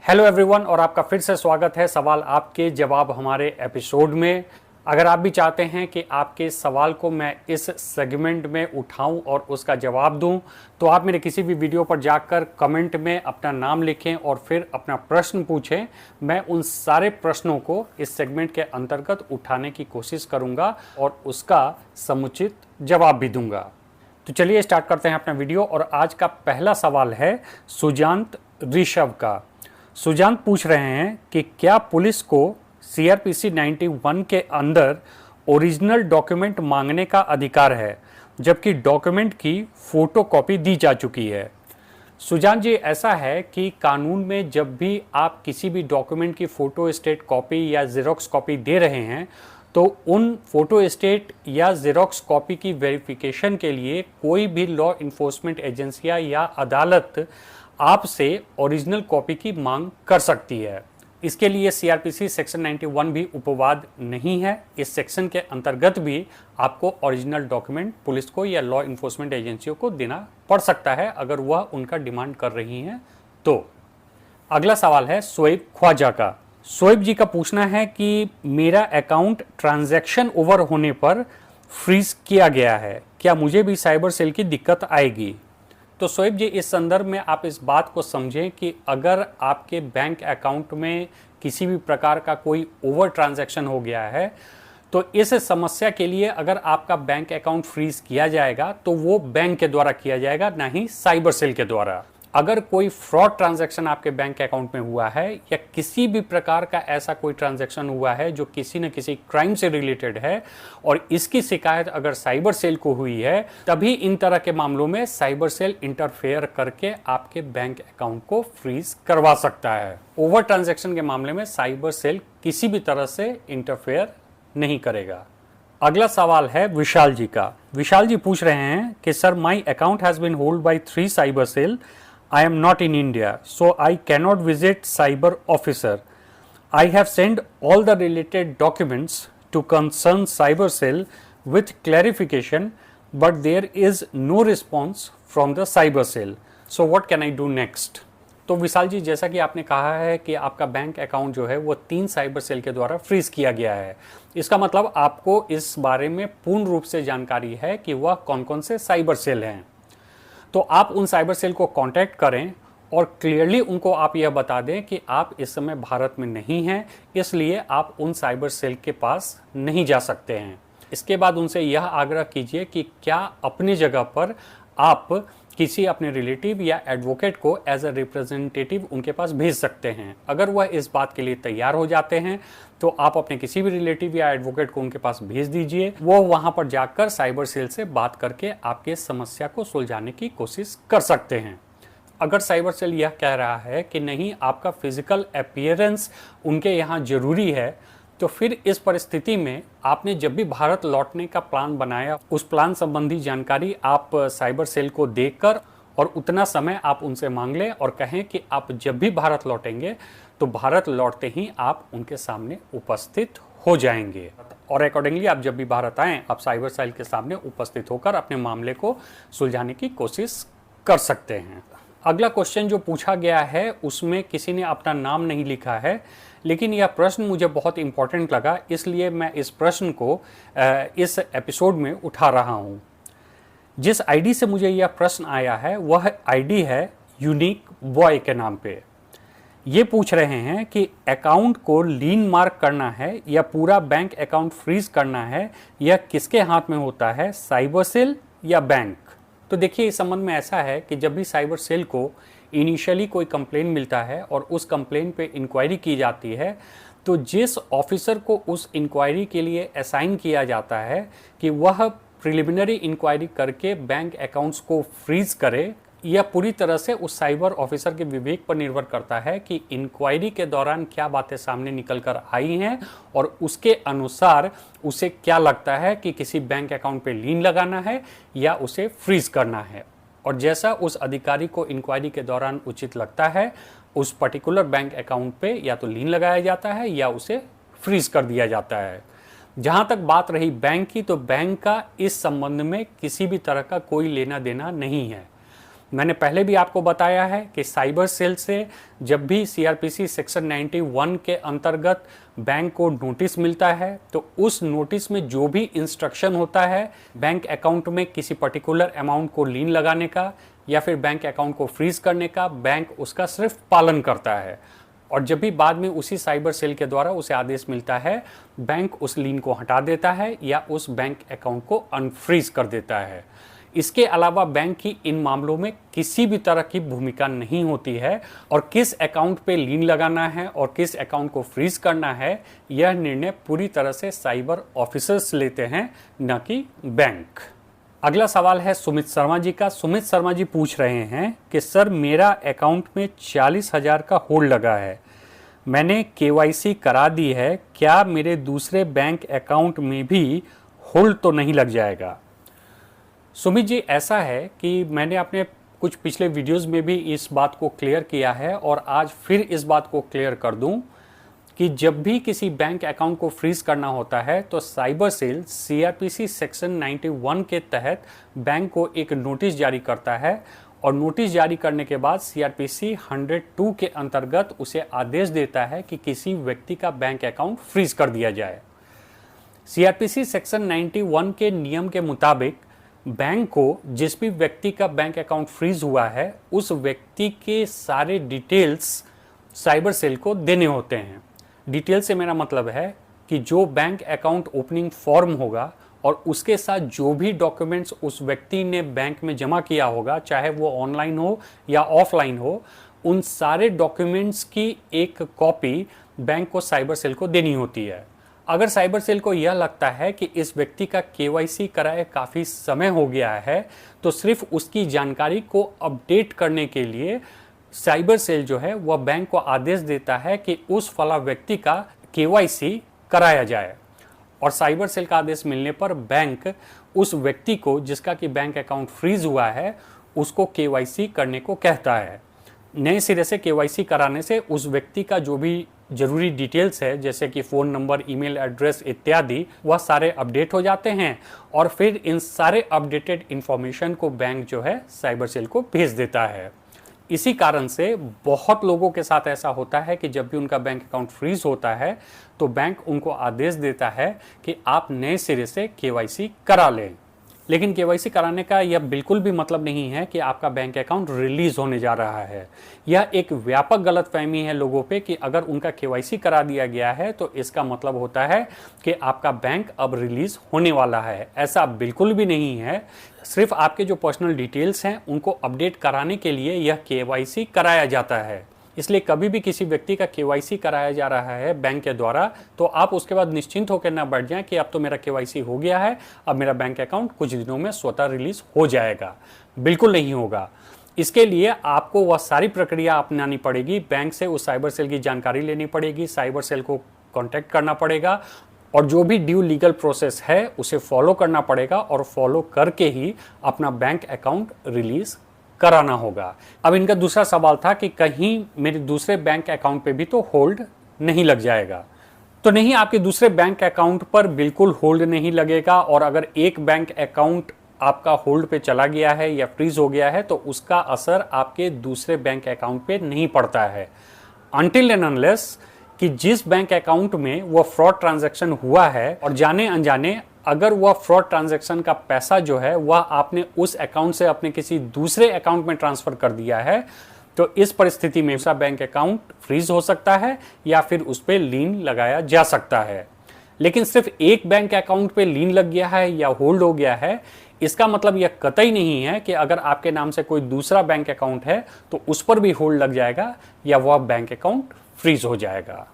Hello everyone और आपका फिर से स्वागत है सवाल आपके जवाब हमारे एपिसोड में। अगर आप भी चाहते हैं कि आपके सवाल को मैं इस सेगमेंट में उठाऊं और उसका जवाब दूं, तो आप मेरे किसी भी वीडियो पर जाकर कमेंट में अपना नाम लिखें और फिर अपना प्रश्न पूछें। मैं उन सारे प्रश्नों को इस सेगमेंट के अंतर्गत उठाने की कोशिश करूंगा और उसका समुचित जवाब भी दूंगा। तो चलिए स्टार्ट करते हैं अपना वीडियो। और आज का पहला सवाल है सुजांत ऋषभ का। सुजांत पूछ रहे हैं कि क्या पुलिस को सीआरपीसी 91 के अंदर ओरिजिनल डॉक्यूमेंट मांगने का अधिकार है, जबकि डॉक्यूमेंट की फोटोकॉपी दी जा चुकी है। सुजांत जी, ऐसा है कि कानून में जब भी आप किसी भी डॉक्यूमेंट की फोटो स्टेट कॉपी या जेरोक्स कॉपी दे रहे हैं, तो उन फोटो स्टेट या जेरोक्स कॉपी की वेरिफिकेशन के लिए कोई भी लॉ इन्फोर्समेंट एजेंसियां या अदालत आपसे ओरिजिनल कॉपी की मांग कर सकती है। इसके लिए सीआरपीसी सेक्शन 91 भी उपवाद नहीं है। इस सेक्शन के अंतर्गत भी आपको ओरिजिनल डॉक्यूमेंट पुलिस को या लॉ इन्फोर्समेंट एजेंसियों को देना पड़ सकता है अगर वह उनका डिमांड कर रही हैं तो। अगला सवाल है शोएब ख्वाजा का। शोएब जी का पूछना है कि मेरा अकाउंट ट्रांजैक्शन ओवर होने पर फ्रीज किया गया है, क्या मुझे भी साइबर सेल की दिक्कत आएगी? तो शोएब जी, इस संदर्भ में आप इस बात को समझें कि अगर आपके बैंक अकाउंट में किसी भी प्रकार का कोई ओवर ट्रांजैक्शन हो गया है, तो इस समस्या के लिए अगर आपका बैंक अकाउंट फ्रीज किया जाएगा तो वो बैंक के द्वारा किया जाएगा, ना ही साइबर सेल के द्वारा। अगर कोई फ्रॉड ट्रांजैक्शन आपके बैंक अकाउंट में हुआ है या किसी भी प्रकार का ऐसा कोई ट्रांजैक्शन हुआ है जो किसी न किसी क्राइम से रिलेटेड है और इसकी शिकायत अगर साइबर सेल को हुई है, तभी इन तरह के मामलों में साइबर सेल इंटरफेयर करके आपके बैंक अकाउंट को फ्रीज करवा सकता है। ओवर ट्रांजैक्शन के मामले में साइबर सेल किसी भी तरह से इंटरफेयर नहीं करेगा। अगला सवाल है विशाल जी का। विशाल जी पूछ रहे हैं कि sir, my account has been hold by 3 cyber cell. I am not in India, so I cannot visit cyber officer. I have sent all the related documents to concerned cyber cell with clarification, but there is no response from the cyber cell. So what can I do next? तो विशाल जी, जैसा कि आपने कहा है कि आपका bank account जो है वो 3 साइबर सेल के द्वारा फ्रीज किया गया है, इसका मतलब आपको इस बारे में पूर्ण रूप से जानकारी है कि वह कौन कौन से साइबर सेल हैं। तो आप उन साइबर सेल को कांटेक्ट करें और क्लियरली उनको आप यह बता दें कि आप इस समय भारत में नहीं हैं, इसलिए आप उन साइबर सेल के पास नहीं जा सकते हैं। इसके बाद उनसे यह आग्रह कीजिए कि क्या अपनी जगह पर आप किसी अपने रिलेटिव या एडवोकेट को एज अ रिप्रेजेंटेटिव उनके पास भेज सकते हैं। अगर वह इस बात के लिए तैयार हो जाते हैं तो आप अपने किसी भी रिलेटिव या एडवोकेट को उनके पास भेज दीजिए। वो वहां पर जाकर साइबर सेल से बात करके आपके समस्या को सुलझाने की कोशिश कर सकते हैं। अगर साइबर सेल यह कह रहा है कि नहीं, आपका फिजिकल अपीयरेंस उनके यहाँ जरूरी है, तो फिर इस परिस्थिति में आपने जब भी भारत लौटने का प्लान बनाया, उस प्लान संबंधी जानकारी आप साइबर सेल को देकर और उतना समय आप उनसे मांग लें और कहें कि आप जब भी भारत लौटेंगे तो भारत लौटते ही आप उनके सामने उपस्थित हो जाएंगे और अकॉर्डिंगली आप जब भी भारत आएँ, आप साइबर सेल के सामने उपस्थित होकर अपने मामले को सुलझाने की कोशिश कर सकते हैं। अगला क्वेश्चन जो पूछा गया है उसमें किसी ने अपना नाम नहीं लिखा है, लेकिन यह प्रश्न मुझे बहुत इंपॉर्टेंट लगा, इसलिए मैं इस प्रश्न को इस एपिसोड में उठा रहा हूँ। जिस आईडी से मुझे यह प्रश्न आया है वह आईडी है यूनिक बॉय के नाम पे। ये पूछ रहे हैं कि अकाउंट को लीन मार्क करना है या पूरा बैंक अकाउंट फ्रीज करना है, यह किसके हाथ में होता है, साइबर सेल या बैंक? तो देखिए, इस संबंध में ऐसा है कि जब भी साइबर सेल को इनिशियली कोई कंप्लेन मिलता है और उस कंप्लेन पे इंक्वायरी की जाती है, तो जिस ऑफिसर को उस इंक्वायरी के लिए असाइन किया जाता है कि वह प्रिलिमिनरी इंक्वायरी करके बैंक अकाउंट्स को फ्रीज करे, यह पूरी तरह से उस साइबर ऑफिसर के विवेक पर निर्भर करता है कि इंक्वायरी के दौरान क्या बातें सामने निकल कर आई हैं और उसके अनुसार उसे क्या लगता है कि किसी बैंक अकाउंट पे लीन लगाना है या उसे फ्रीज करना है। और जैसा उस अधिकारी को इंक्वायरी के दौरान उचित लगता है, उस पर्टिकुलर बैंक अकाउंट पे या तो लीन लगाया जाता है या उसे फ्रीज कर दिया जाता है। जहां तक बात रही बैंक की, तो बैंक का इस संबंध में किसी भी तरह का कोई लेना देना नहीं है। मैंने पहले भी आपको बताया है कि साइबर सेल से जब भी सीआरपीसी सेक्शन 91 के अंतर्गत बैंक को नोटिस मिलता है तो उस नोटिस में जो भी इंस्ट्रक्शन होता है बैंक अकाउंट में किसी पर्टिकुलर अमाउंट को लीन लगाने का या फिर बैंक अकाउंट को फ्रीज करने का, बैंक उसका सिर्फ पालन करता है। और जब भी बाद में उसी साइबर सेल के द्वारा उसे आदेश मिलता है, बैंक उस लीन को हटा देता है या उस बैंक अकाउंट को अनफ्रीज कर देता है। इसके अलावा बैंक की इन मामलों में किसी भी तरह की भूमिका नहीं होती है और किस अकाउंट पे लीन लगाना है और किस अकाउंट को फ्रीज करना है, यह निर्णय पूरी तरह से साइबर ऑफिसर्स लेते हैं, न कि बैंक। अगला सवाल है सुमित शर्मा जी का। सुमित शर्मा जी पूछ रहे हैं कि सर, मेरा अकाउंट में 40,000 का होल्ड लगा है, मैंने केवाईसी करा दी है, क्या मेरे दूसरे बैंक अकाउंट में भी होल्ड तो नहीं लग जाएगा? सुमित जी, ऐसा है कि मैंने अपने कुछ पिछले वीडियोस में भी इस बात को क्लियर किया है और आज फिर इस बात को क्लियर कर दूं कि जब भी किसी बैंक अकाउंट को फ्रीज करना होता है तो साइबर सेल सीआरपीसी सेक्शन 91 के तहत बैंक को एक नोटिस जारी करता है और नोटिस जारी करने के बाद सीआरपीसी 102 के अंतर्गत उसे आदेश देता है कि किसी व्यक्ति का बैंक अकाउंट फ्रीज कर दिया जाए। सीआरपीसी सेक्शन 91 के नियम के मुताबिक बैंक को जिस भी व्यक्ति का बैंक अकाउंट फ्रीज हुआ है उस व्यक्ति के सारे डिटेल्स साइबर सेल को देने होते हैं। डिटेल से मेरा मतलब है कि जो बैंक अकाउंट ओपनिंग फॉर्म होगा और उसके साथ जो भी डॉक्यूमेंट्स उस व्यक्ति ने बैंक में जमा किया होगा, चाहे वो ऑनलाइन हो या ऑफलाइन हो, उन सारे डॉक्यूमेंट्स की एक कॉपी बैंक को साइबर सेल को देनी होती है। अगर साइबर सेल को यह लगता है कि इस व्यक्ति का केवाईसी कराए काफ़ी समय हो गया है तो सिर्फ उसकी जानकारी को अपडेट करने के लिए साइबर सेल जो है वह बैंक को आदेश देता है कि उस फला व्यक्ति का केवाईसी कराया जाए और साइबर सेल का आदेश मिलने पर बैंक उस व्यक्ति को जिसका कि बैंक अकाउंट फ्रीज हुआ है उसको केवाईसी करने को कहता है। नए सिरे से केवाईसी कराने से उस व्यक्ति का जो भी जरूरी डिटेल्स है जैसे कि फ़ोन नंबर, ईमेल एड्रेस इत्यादि, वह सारे अपडेट हो जाते हैं और फिर इन सारे अपडेटेड इंफॉर्मेशन को बैंक जो है साइबर सेल को भेज देता है। इसी कारण से बहुत लोगों के साथ ऐसा होता है कि जब भी उनका बैंक अकाउंट फ्रीज होता है तो बैंक उनको आदेश देता है कि आप नए सिरे से केवाईसी करा लें। लेकिन केवाईसी कराने का यह बिल्कुल भी मतलब नहीं है कि आपका बैंक अकाउंट रिलीज होने जा रहा है। यह एक व्यापक गलतफहमी है लोगों पे कि अगर उनका केवाईसी करा दिया गया है तो इसका मतलब होता है कि आपका बैंक अब रिलीज होने वाला है। ऐसा बिल्कुल भी नहीं है। सिर्फ आपके जो पर्सनल डिटेल्स हैं उनको अपडेट कराने के लिए यह केवाईसी कराया जाता है। इसलिए कभी भी किसी व्यक्ति का केवाईसी कराया जा रहा है बैंक के द्वारा तो आप उसके बाद निश्चिंत होकर ना बैठ जाएं कि अब तो मेरा केवाईसी हो गया है, अब मेरा बैंक अकाउंट कुछ दिनों में स्वतः रिलीज हो जाएगा। बिल्कुल नहीं होगा। इसके लिए आपको वह सारी प्रक्रिया अपनानी पड़ेगी। बैंक से उस साइबर सेल की जानकारी लेनी पड़ेगी, साइबर सेल को कॉन्टैक्ट करना पड़ेगा और जो भी ड्यू लीगल प्रोसेस है उसे फॉलो करना पड़ेगा और फॉलो करके ही अपना बैंक अकाउंट रिलीज कराना होगा। अब इनका दूसरा सवाल था कि कहीं मेरे दूसरे बैंक अकाउंट पे भी तो होल्ड नहीं लग जाएगा। तो नहीं, आपके दूसरे बैंक अकाउंट पर बिल्कुल होल्ड नहीं लगेगा और अगर एक बैंक अकाउंट आपका होल्ड पे चला गया है या फ्रीज हो गया है तो उसका असर आपके दूसरे बैंक अकाउंट पे नहीं पड़ता है अनटिल एंड अनलेस कि जिस बैंक अकाउंट में वह फ्रॉड ट्रांजैक्शन हुआ है और जाने अनजाने अगर वह फ्रॉड ट्रांजैक्शन का पैसा जो है वह आपने उस अकाउंट से अपने किसी दूसरे अकाउंट में ट्रांसफर कर दिया है तो इस परिस्थिति में उसका बैंक अकाउंट फ्रीज हो सकता है या फिर उस पर लीन लगाया जा सकता है। लेकिन सिर्फ एक बैंक अकाउंट पे लीन लग गया है या होल्ड हो गया है इसका मतलब यह कतई नहीं है कि अगर आपके नाम से कोई दूसरा बैंक अकाउंट है तो उस पर भी होल्ड लग जाएगा या वह बैंक अकाउंट फ्रीज हो जाएगा।